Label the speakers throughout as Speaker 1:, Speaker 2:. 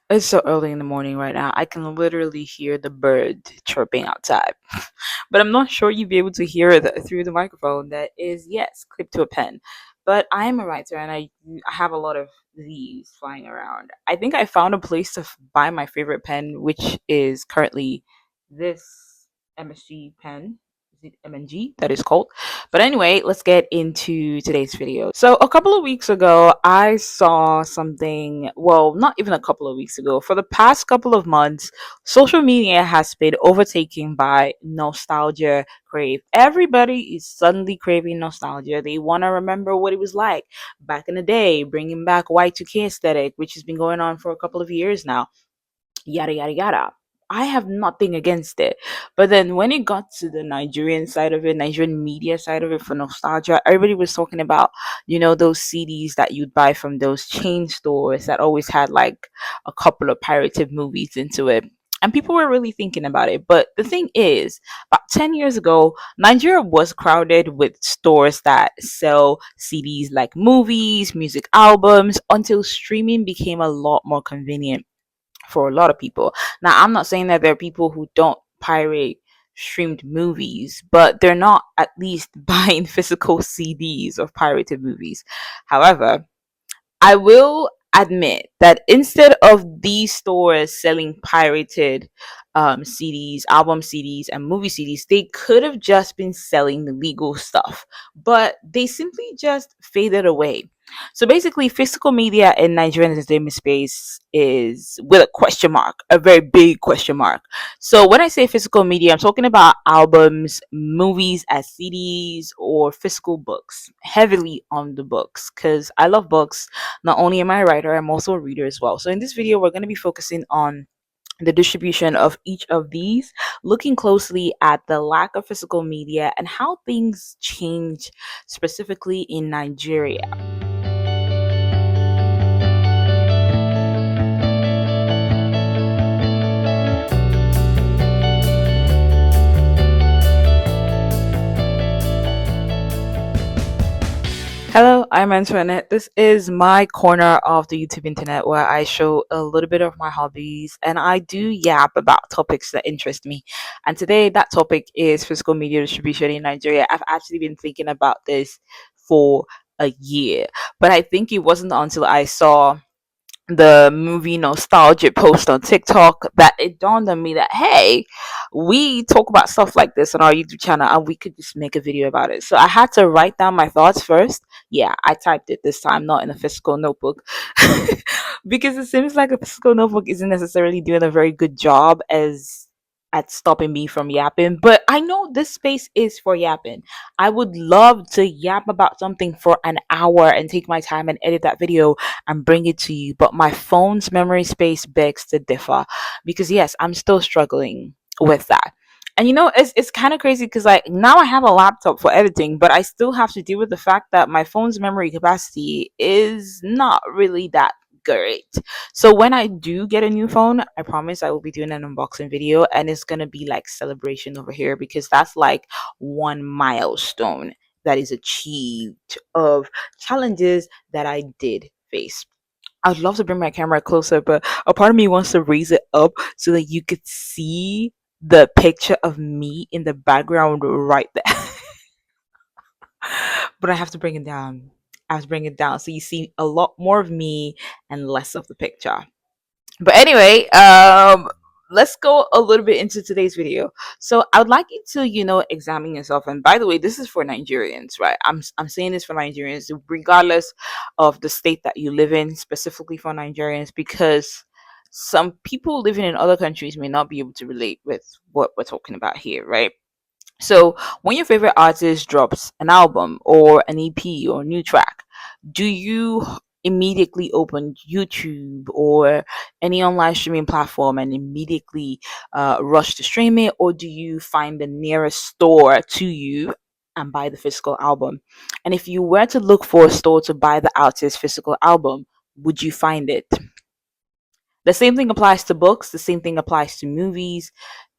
Speaker 1: It's so early in the morning right now. I can literally hear the bird chirping outside. But I'm not sure you'd be able to hear it through the microphone that is, yes, clipped to a pen. But I am a writer and I have a lot of these flying around. I think I found a place to buy my favorite pen, which is currently this MSG pen. Is it MNG that is called? But anyway, let's get into today's video. So, a couple of weeks ago, I saw something, well, not even a couple of weeks ago, for the past couple of months, social media has been overtaken by nostalgia crave. Everybody is suddenly craving nostalgia. They want to remember what it was like back in the day, bringing back Y2K aesthetic, which has been going on for a couple of years now, yada yada yada. I have nothing against it. But then when it got to the Nigerian side of it, Nigerian media side of it for nostalgia, everybody was talking about, those CDs that you'd buy from those chain stores that always had like a couple of pirated movies into it. And people were really thinking about it. But the thing is, about 10 years ago, Nigeria was crowded with stores that sell CDs like movies, music albums, until streaming became a lot more convenient for a lot of people. Now, I'm not saying that there are people who don't pirate streamed movies, but they're not at least buying physical CDs of pirated movies. However, I will admit that instead of these stores selling pirated CDs, album CDs, and movie CDs, they could have just been selling the legal stuff, but they simply just faded away. So basically, physical media in Nigerian entertainment space is with a question mark, a very big question mark. So when I say physical media, I'm talking about albums, movies as CDs, or physical books, heavily on the books, because I love books. Not only am I a writer, I'm also a reader as well. So in this video, we're going to be focusing on the distribution of each of these, looking closely at the lack of physical media and how things change specifically in Nigeria. Hello, I'm Antoinette. This is my corner of the YouTube internet where I show a little bit of my hobbies and I do yap about topics that interest me. And today, that topic is physical media distribution in Nigeria. I've actually been thinking about this for a year, but I think it wasn't until I saw the movie nostalgic post on TikTok that it dawned on me that hey, we talk about stuff like this on our YouTube channel and we could just make a video about it. So I had to write down my thoughts first. Yeah, I typed it this time, not in a physical notebook. Because it seems like a physical notebook isn't necessarily doing a very good job as at stopping me from yapping, but I know this space is for yapping. I would love to yap about something for an hour and take my time and edit that video and bring it to you, but my phone's memory space begs to differ because yes, I'm still struggling with that. And it's kind of crazy because like now I have a laptop for editing, but I still have to deal with the fact that my phone's memory capacity is not really that great. So when I do get a new phone, I promise I will be doing an unboxing video and it's gonna be like celebration over here because that's like one milestone that is achieved of challenges that I did face. I'd love to bring my camera closer, but a part of me wants to raise it up so that you could see the picture of me in the background right there. But I have to bring it down. I have to bring it down so you see a lot more of me and less of the picture. But anyway, let's go a little bit into today's video. So I would like you to, examine yourself. And by the way, this is for Nigerians, right? I'm saying this for Nigerians, regardless of the state that you live in, specifically for Nigerians, because some people living in other countries may not be able to relate with what we're talking about here, right? So, when your favorite artist drops an album or an EP or new track, do you immediately open YouTube or any online streaming platform and immediately rush to stream it, or do you find the nearest store to you and buy the physical album? And if you were to look for a store to buy the artist's physical album, would you find it? The same thing applies to books, the same thing applies to movies.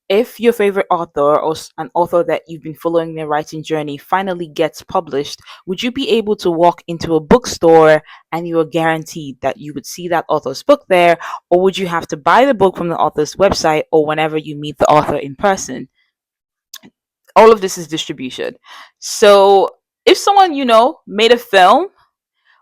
Speaker 1: If your favorite author or an author that you've been following their writing journey finally gets published, would you be able to walk into a bookstore and you are guaranteed that you would see that author's book there, or would you have to buy the book from the author's website or whenever you meet the author in person? All of this is distribution. So if someone made a film,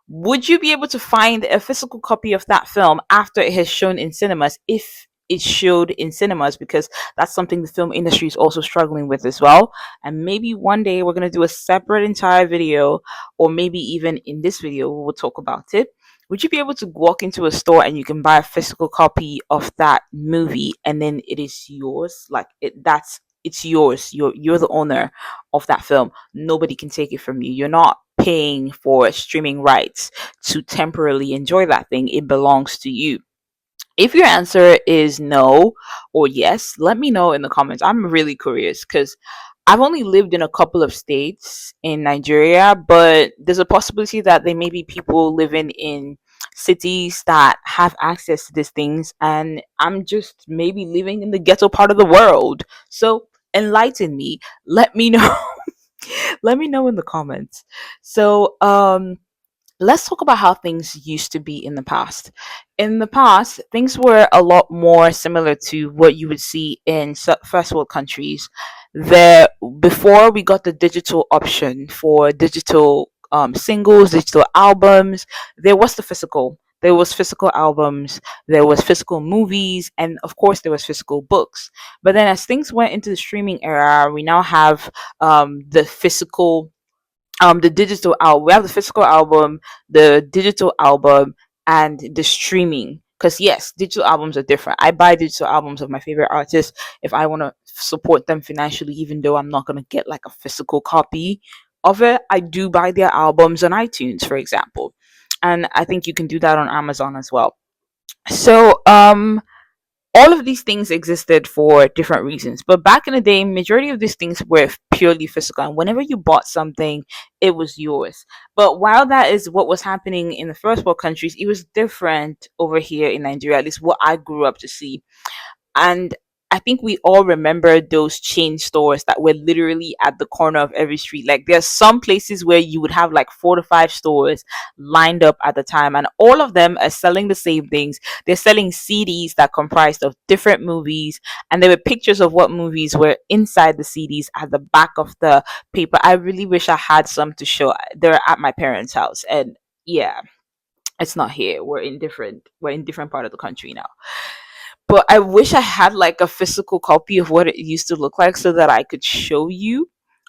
Speaker 1: would you be able to find a physical copy of that film after it has shown in cinemas, if it showed in cinemas? Because that's something the film industry is also struggling with as well. And maybe one day we're going to do a separate entire video, or maybe even in this video we will talk about it. Would you be able to walk into a store and you can buy a physical copy of that movie, and then it is yours? Like it's yours. You're the owner of that film. Nobody can take it from you. You're not paying for streaming rights to temporarily enjoy that thing. It belongs to you. If your answer is no or yes, let me know in the comments. I'm really curious because I've only lived in a couple of states in Nigeria, but there's a possibility that there may be people living in cities that have access to these things, and I'm just maybe living in the ghetto part of the world. So enlighten me. Let me know. Let me know in the comments. So, let's talk about how things used to be in the past. In the past, things were a lot more similar to what you would see in first world countries. There, before we got the digital option for digital singles, digital albums, there was the physical. There was physical albums, there was physical movies, and of course there was physical books. But then as things went into the streaming era, we now have the physical the digital album. We have the physical album, the digital album, and the streaming. Because yes, digital albums are different. I buy digital albums of my favorite artists if I want to support them financially, even though I'm not gonna get like a physical copy of it. I do buy their albums on iTunes, for example, and I think you can do that on Amazon as well. So all of these things existed for different reasons, but back in the day, majority of these things were purely physical, and whenever you bought something, it was yours. But while that is what was happening in the first world countries, it was different over here in Nigeria, at least what I grew up to see. And I think we all remember those chain stores that were literally at the corner of every street. Like there's some places where you would have like 4 to 5 stores lined up at the time, and all of them are selling the same things. They're selling CDs that comprised of different movies, and there were pictures of what movies were inside the CDs at the back of the paper. I really wish I had some to show. They're at my parents' house, and yeah, it's not here. We're in different part of the country now, but I wish I had like a physical copy of what it used to look like so that I could show you.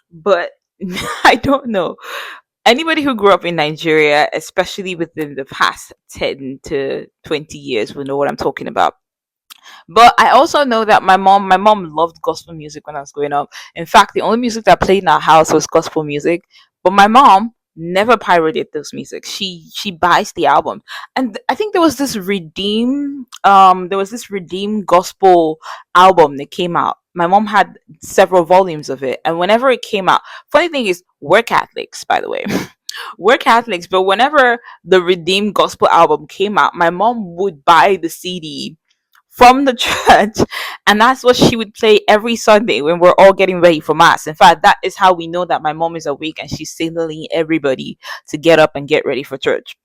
Speaker 1: But I don't know. Anybody who grew up in Nigeria, especially within the past 10 to 20 years, will know what I'm talking about. But I also know that my mom loved gospel music when I was growing up. In fact, the only music that played in our house was gospel music. But my mom never pirated those music. She buys the album. And I think there was this redeem gospel album that came out. My mom had several volumes of it, and whenever it came out, funny thing is, we're Catholics, by the way. We're Catholics, but whenever the Redeemed Gospel album came out, my mom would buy the CD from the church, and that's what she would play every Sunday when we're all getting ready for mass. In fact, that is how we know that my mom is awake and she's signaling everybody to get up and get ready for church.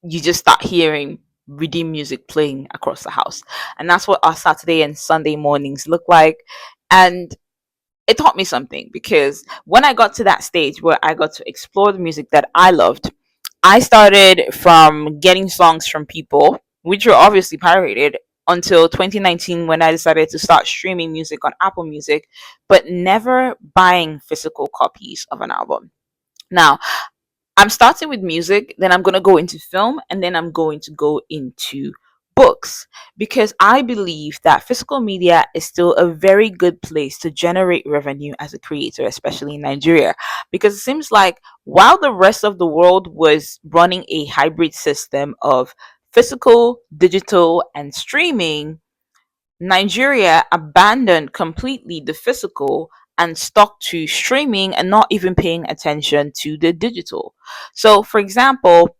Speaker 1: You just start hearing redeem music playing across the house, and that's what our Saturday and Sunday mornings look like. And it taught me something, because when I got to that stage where I got to explore the music that I loved, I started from getting songs from people, which were obviously pirated, until 2019 when I decided to start streaming music on Apple Music, but never buying physical copies of an album. Now, I'm starting with music, then I'm going to go into film, and then I'm going to go into books, because I believe that physical media is still a very good place to generate revenue as a creator, especially in Nigeria. Because it seems like while the rest of the world was running a hybrid system of physical, digital, and streaming, Nigeria abandoned completely the physical and stuck to streaming and not even paying attention to the digital. So, for example,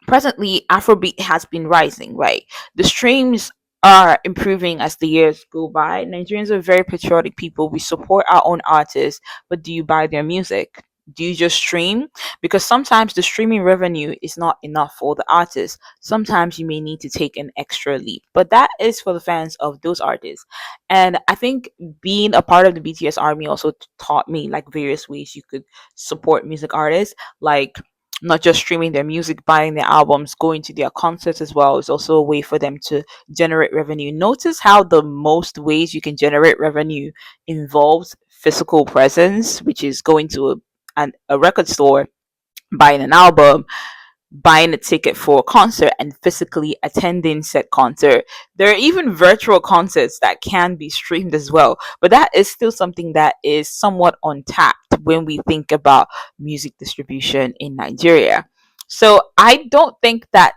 Speaker 1: presently Afrobeat has been rising, right? The streams are improving as the years go by. Nigerians are very patriotic people. We support our own artists, but do you buy their music? Do you just stream? Because sometimes the streaming revenue is not enough for the artist. Sometimes you may need to take an extra leap. But that is for the fans of those artists. And I think being a part of the BTS army also taught me like various ways you could support music artists, like not just streaming their music, buying their albums, going to their concerts as well is also a way for them to generate revenue. Notice how the most ways you can generate revenue involves physical presence, which is going to a record store, buying an album, buying a ticket for a concert, and physically attending said concert. There are even virtual concerts that can be streamed as well, but that is still something that is somewhat untapped when we think about music distribution in Nigeria. So I don't think that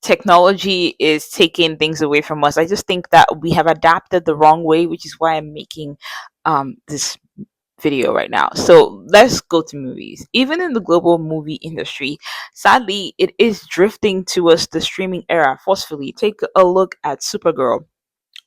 Speaker 1: technology is taking things away from us. I just think that we have adapted the wrong way, which is why I'm making this video right now. So let's go to movies. Even in the global movie industry, sadly, it is drifting towards the streaming era forcefully. Take a look at Supergirl.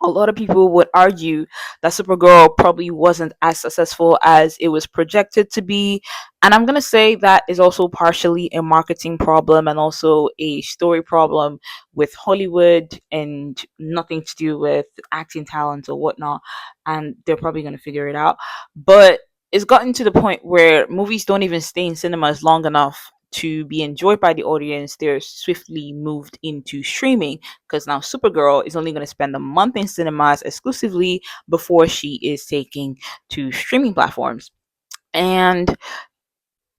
Speaker 1: A lot of people would argue that Supergirl probably wasn't as successful as it was projected to be. And I'm going to say that is also partially a marketing problem and also a story problem with Hollywood and nothing to do with acting talent or whatnot. And they're probably going to figure it out. But it's gotten to the point where movies don't even stay in cinemas long enough to be enjoyed by the audience. They're swiftly moved into streaming because now Supergirl is only going to spend a month in cinemas exclusively before she is taking to streaming platforms. And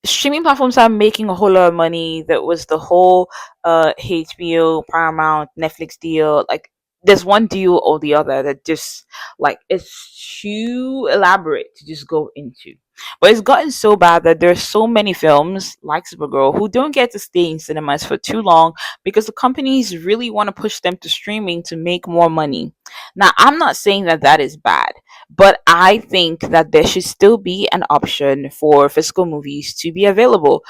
Speaker 1: streaming platforms are making a whole lot of money. That was the whole HBO, Paramount, Netflix deal. Like there's one deal or the other that just like it's too elaborate to just go into. But it's gotten so bad that there's so many films like Supergirl who don't get to stay in cinemas for too long because the companies really want to push them to streaming to make more money. Now, I'm not saying that that is bad, but I think that there should still be an option for physical movies to be available.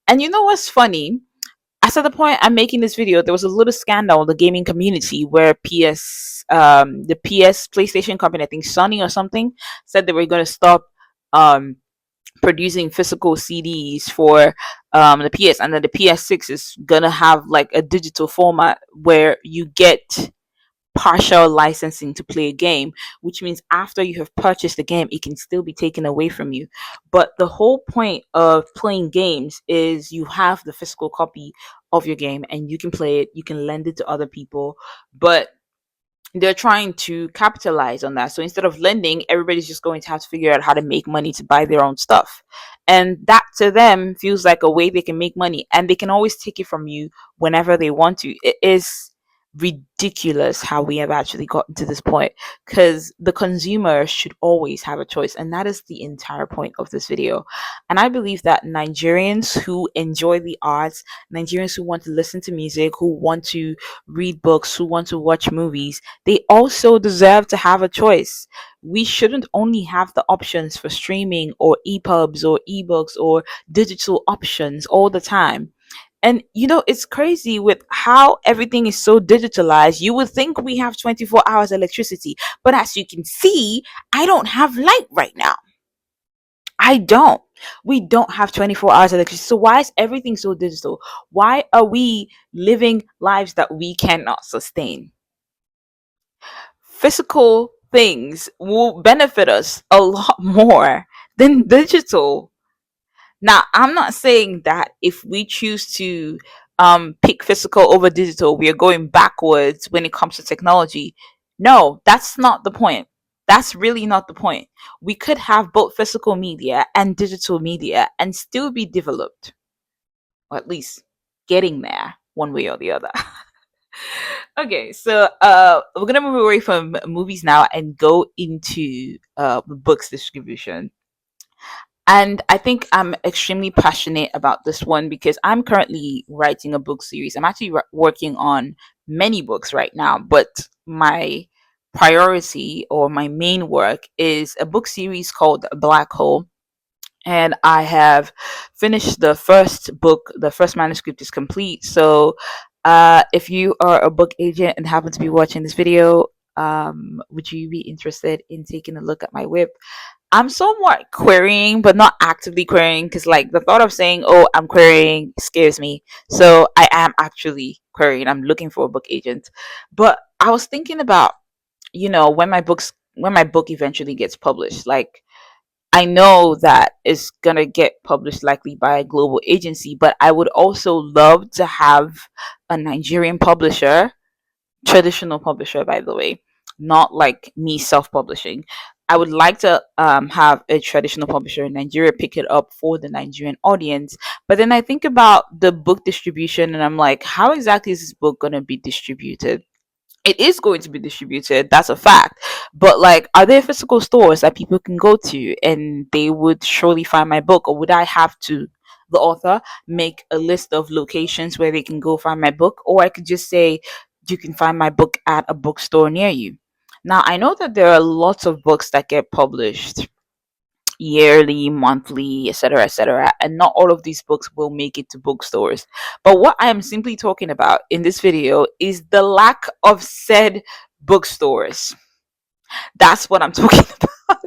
Speaker 1: And you know what's funny? As at the point I'm making this video, there was a little scandal in the gaming community where the PS PlayStation company, I think Sony or something, said they were going to stop um, producing physical CDs for the PS, and then the PS6 is gonna have like a digital format where you get partial licensing to play a game, which means after you have purchased the game, it can still be taken away from you. But the whole point of playing games is you have the physical copy of your game and you can play it, you can lend it to other people, but they're trying to capitalize on that. So instead of lending, everybody's just going to have to figure out how to make money to buy their own stuff. And that to them feels like a way they can make money and they can always take it from you whenever they want to. It is ridiculous how we have actually gotten to this point because the consumer should always have a choice, and that is the entire point of this video. And I believe that Nigerians who enjoy the arts, Nigerians who want to listen to music, who want to read books, who want to watch movies, they also deserve to have a choice. We shouldn't only have the options for streaming or EPUBs or ebooks or digital options all the time. And you know, it's crazy with how everything is so digitalized. You would think we have 24 hours electricity, but as you can see, I don't have light right now. I don't. We don't have 24 hours electricity. So why is everything so digital? Why are we living lives that we cannot sustain? Physical things will benefit us a lot more than digital. Now, I'm not saying that if we choose to pick physical over digital, we are going backwards when it comes to technology. No, that's not the point. That's really not the point. We could have both physical media and digital media and still be developed, or at least getting there one way or the other. Okay, so we're gonna move away from movies now and go into books distribution. And I think I'm extremely passionate about this one because I'm currently writing a book series. I'm actually working on many books right now, but my priority or my main work is a book series called Black Hole. And I have finished the first book. The first manuscript is complete. So If you are a book agent and happen to be watching this video, would you be interested in taking a look at my whip? I'm somewhat querying, but not actively querying, because like the thought of saying, "Oh, I'm querying," scares me. So I am actually querying. I'm looking for a book agent. But I was thinking about, when my book eventually gets published, like I know that it's gonna get published likely by a global agency, but I would also love to have a Nigerian publisher, traditional publisher, by the way, not like me self publishing. I would like to have a traditional publisher in Nigeria pick it up for the Nigerian audience. But then I think about the book distribution and I'm like, how exactly is this book going to be distributed? It is going to be distributed, that's a fact, but like, are there physical stores that people can go to and they would surely find my book, or would I have to, the author, make a list of locations where they can go find my book, or I could just say you can find my book at a bookstore near you? Now I know that there are lots of books that get published yearly, monthly, etc., etc. And not all of these books will make it to bookstores. But what I am simply talking about in this video is the lack of said bookstores. That's what I'm talking about.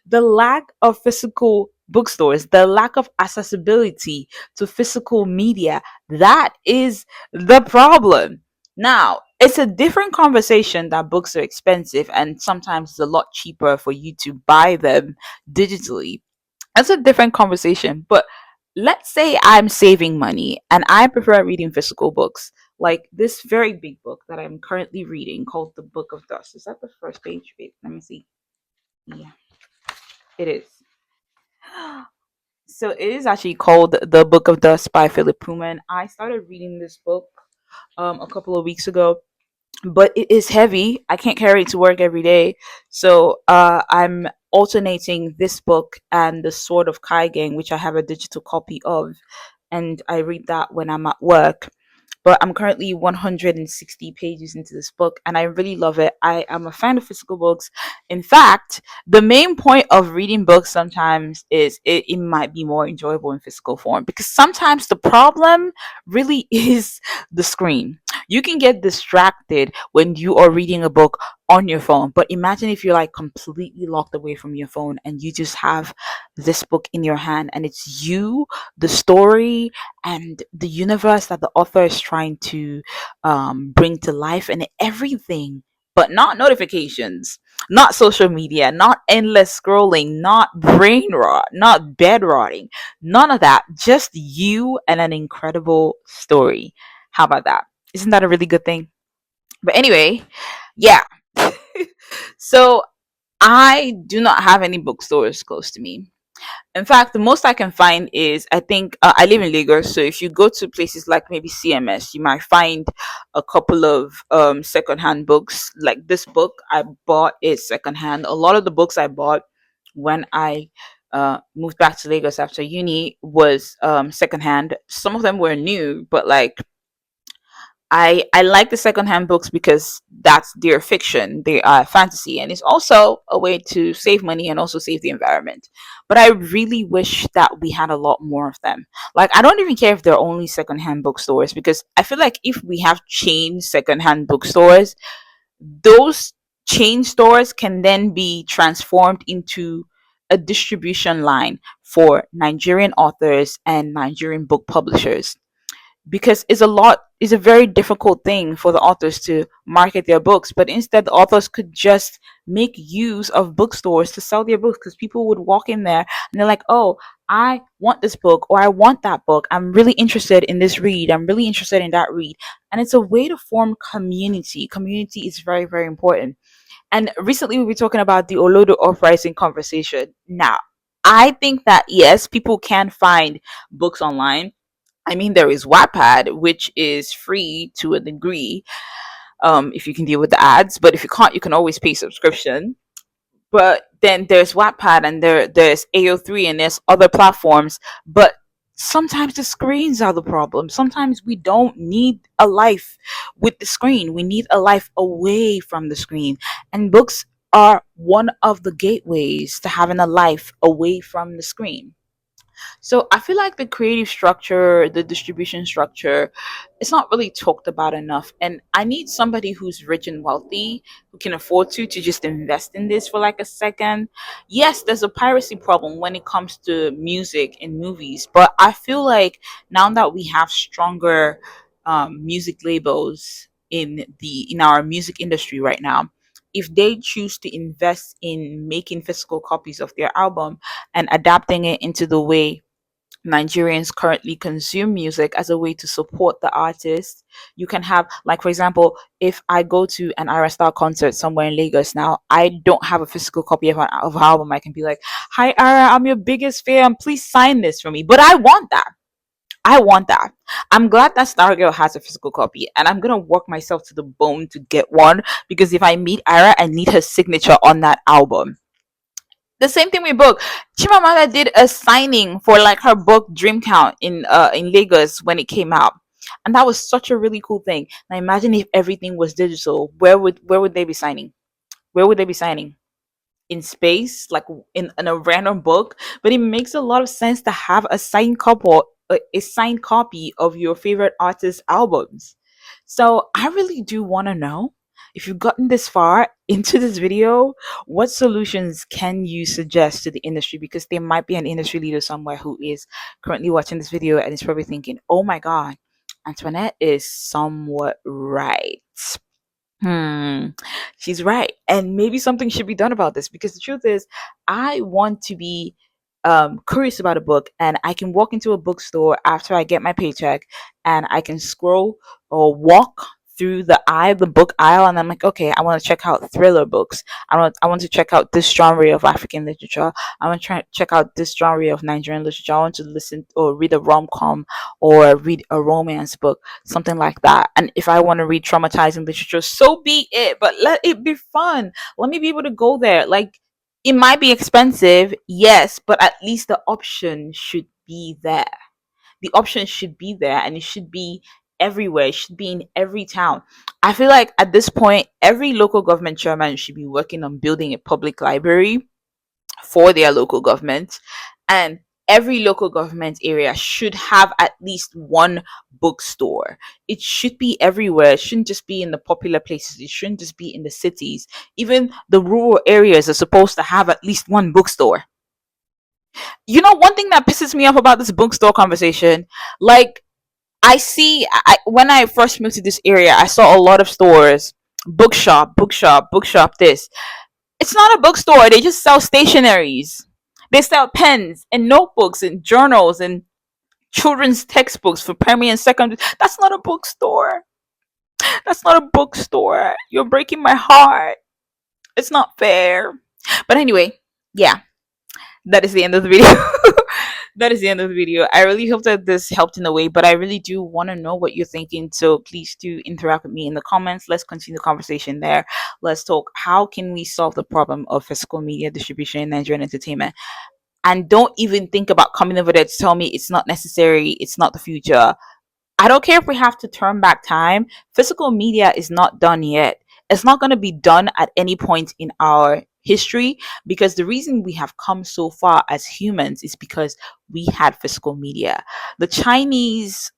Speaker 1: The lack of physical bookstores, the lack of accessibility to physical media. That is the problem. Now, it's a different conversation that books are expensive and sometimes it's a lot cheaper for you to buy them digitally. That's a different conversation. But let's say I'm saving money and I prefer reading physical books, like this very big book that I'm currently reading called The Book of Dust. Is that the first page? Wait, let me see. Yeah, it is. So it is actually called The Book of Dust by Philip Pullman. I started reading this book a couple of weeks ago, but it is heavy. I can't carry it to work every day. So I'm alternating this book and The Sword of Kaigang, which I have a digital copy of, and I read that when I'm at work. But I'm currently 160 pages into this book and I really love it. I am a fan of physical books. In fact, the main point of reading books sometimes is it might be more enjoyable in physical form, because sometimes the problem really is the screen. You can get distracted when you are reading a book on your phone, but imagine if you're like completely locked away from your phone and you just have this book in your hand and it's you, the story, and the universe that the author is trying to bring to life, and everything, but not notifications, not social media, not endless scrolling, not brain rot, not bed rotting, none of that. Just you and an incredible story. How about that? Isn't that a really good thing? But anyway, yeah. So I do not have any bookstores close to me. In fact, the most I can find is, I think, I live in Lagos, so if you go to places like maybe CMS, you might find a couple of secondhand books. Like this book I bought is secondhand. A lot of the books I bought when I moved back to Lagos after uni was secondhand. Some of them were new, but like I like the secondhand books because that's their fiction, they are fantasy, and it's also a way to save money and also save the environment. But I really wish that we had a lot more of them. Like, I don't even care if they're only secondhand bookstores, because I feel like if we have chain secondhand bookstores, those chain stores can then be transformed into a distribution line for Nigerian authors and Nigerian book publishers, because it's a very difficult thing for the authors to market their books, but instead the authors could just make use of bookstores to sell their books, because people would walk in there and they're like, oh, I want this book, or I want that book, I'm really interested in this read, I'm really interested in that read. And it's a way to form community is very, very important. And recently we were talking about the Olodo uprising conversation. Now, I think that yes, people can find books online. I mean, there is Wattpad, which is free to a degree, if you can deal with the ads. But if you can't, you can always pay subscription. But then there's Wattpad, and there's AO3, and there's other platforms. But sometimes the screens are the problem. Sometimes we don't need a life with the screen. We need a life away from the screen. And books are one of the gateways to having a life away from the screen. So I feel like the creative structure, the distribution structure, it's not really talked about enough. And I need somebody who's rich and wealthy who can afford to just invest in this for like a second. Yes, there's a piracy problem when it comes to music and movies, but I feel like now that we have stronger music labels in our music industry right now, if they choose to invest in making physical copies of their album and adapting it into the way Nigerians currently consume music as a way to support the artist. You can have, like, for example, if I go to an Ira Star concert somewhere in Lagos now, I don't have a physical copy of an album. I can be like, "Hi, Ira, I'm your biggest fan. Please sign this for me." But I want that. I want that. I'm glad that Stargirl has a physical copy, and I'm gonna work myself to the bone to get one because if I meet Ira, I need her signature on that album. The same thing with book. Chimamanda did a signing for like her book Dream Count in Lagos when it came out. And that was such a really cool thing. Now imagine if everything was digital. Where would they be signing? Where would they be signing? In space, like in a random book, but it makes a lot of sense to have a signed copy of your favorite artist's albums. So I really do want to know, if you've gotten this far into this video, what solutions can you suggest to the industry? Because there might be an industry leader somewhere who is currently watching this video and is probably thinking, oh my god, Antoinette is somewhat right. Hmm, she's right. And maybe something should be done about this because the truth is, I want to be curious about a book, and I can walk into a bookstore after I get my paycheck and I can scroll or walk through the book aisle, and I'm like, okay, I want to check out thriller books. I want to check out this genre of African literature. I want to try check out this genre of Nigerian literature. I want to listen or read a rom-com or read a romance book, something like that. And if I want to read traumatizing literature, so be it, but let it be fun. Let me be able to go there. Like, it might be expensive, yes, but at least the option should be there. The option should be there, and it should be everywhere. It should be in every town. I feel like at this point, every local government chairman should be working on building a public library for their local government, and every local government area should have at least one bookstore. It should be everywhere. It shouldn't just be in the popular places. It shouldn't just be in the cities. Even the rural areas are supposed to have at least one bookstore. You know, one thing that pisses me off about this bookstore conversation, like, when I first moved to this area, I saw a lot of stores, bookshop, bookshop, bookshop, this. It's not a bookstore. They just sell stationaries. They sell pens and notebooks and journals and children's textbooks for primary and secondary. That's not a bookstore. That's not a bookstore. You're breaking my heart. It's not fair. But anyway, yeah, that is the end of the video. That is the end of the video. I really hope that this helped in a way, but I really do want to know what you're thinking. So please do interact with me in the comments. Let's continue the conversation there. Let's talk. How can we solve the problem of physical media distribution in Nigerian entertainment? And don't even think about coming over there to tell me it's not necessary, it's not the future. I don't care if we have to turn back time. Physical media is not done yet. It's not going to be done at any point in our history, because the reason we have come so far as humans is because we had physical media. The China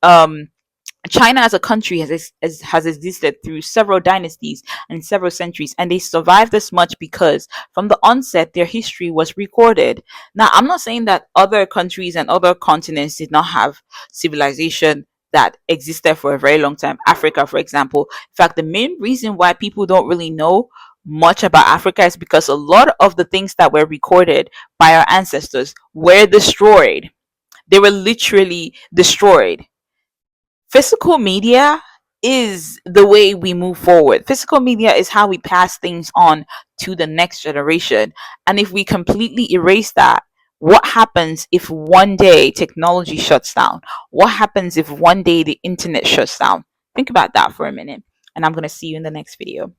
Speaker 1: as a country has existed through several dynasties and several centuries, and they survived this much because from the onset their history was recorded. Now, I'm not saying that other countries and other continents did not have civilization that existed for a very long time. Africa, for example. In fact, the main reason why people don't really know much about Africa is because a lot of the things that were recorded by our ancestors were destroyed. They were literally destroyed. Physical media is the way we move forward. Physical media is how we pass things on to the next generation. And if we completely erase that, what happens if one day technology shuts down? What happens if one day the internet shuts down? Think about that for a minute. And I'm going to see you in the next video.